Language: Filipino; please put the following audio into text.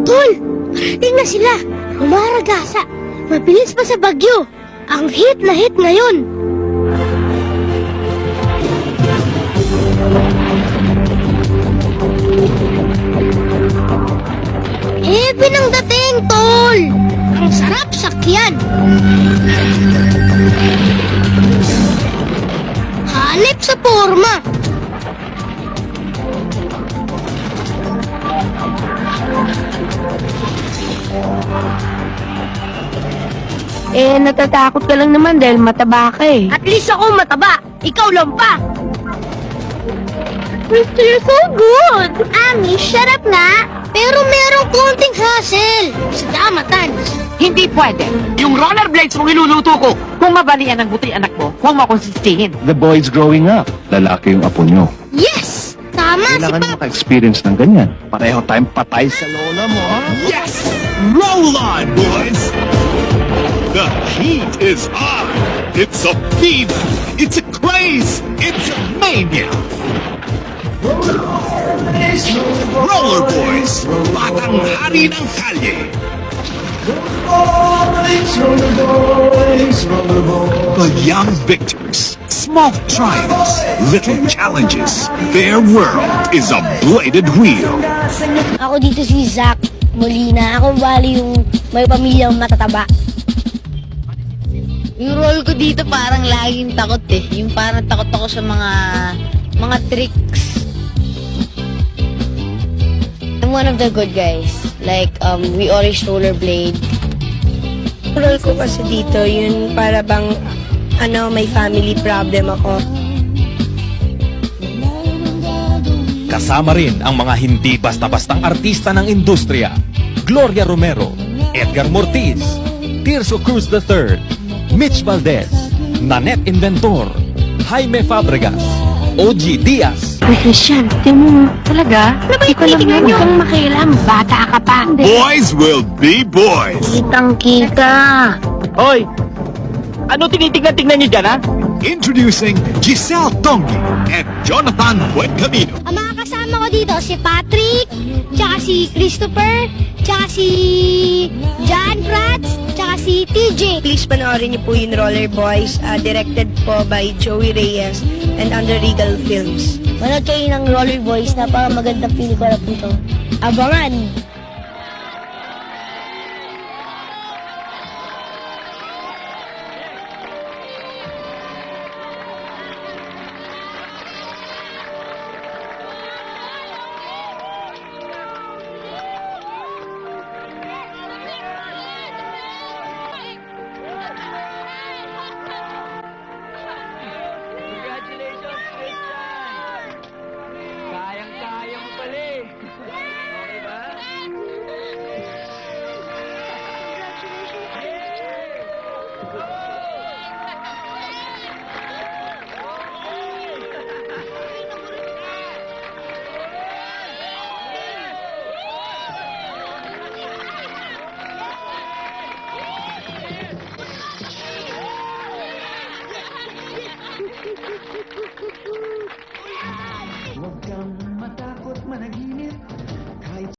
Tol! Tingnan sila! Umaragasa! Mabilis pa sa bagyo! Ang hit na hit ngayon! Ng dating, tol! Ang sarap sakyan! Hanip sa forma! Natatakot ka lang naman dahil mataba ka eh. At least ako mataba! Ikaw lang pa! Mister, you're so good! Ami, shut up nga! Pero merong konting hassle sa damatan. Hindi pwede. Yung rollerblades mong iluluto ko. Kung mabalian ang buti anak mo, huwag mo akong sisihin. The boy's growing up. Lalaki yung apo nyo. Yes! Tama si Kailangan Pap! maka-experience ng ganyan. Pareho tayong patay sa lola mo, ha? Yes! Roll on, boys! The heat is on! It's a fever! It's a craze! It's a mania! Roller Boys! Batang hari ng kalye! The young victors, small triumphs, little challenges. Their world is a bladed wheel. Ako dito si Zach Molina. Ako bali yung may pamilyang matataba. Yung role ko dito parang laging takot eh. Yung parang takot ako sa mga tricks. I'm one of the good guys. Like, we always rollerblade. Role ko kasi dito, yun para bang, may family problem ako. Kasama rin ang mga hindi basta-bastang artista ng industriya. Gloria Romero, Edgar Mortiz, Tirso Cruz III, Mitch Valdez, Nanette Inventor, Jaime Fabregas, OG Diaz. Christian, tingnan mo. Talaga? Ano ba yung tinitingnan nyo? Huwag kang makialam. Bata ka pa. Boys will be boys. Kitang-kita. Hoy! Ano tinitignan-tignan niyo dyan, ha? Introducing Giselle Tongi and Jonathan Buencamino. Ang mga kasama ko dito, si Patrick, tsaka si Christopher, tsaka si John Prats, tsaka si TJ. Please panoorin niyo po yung Roller Boys, directed po by Joey Reyes and under Regal Films. Manood kayo ng Roller Boys, napaka magandang pelikula po ito. Abangan!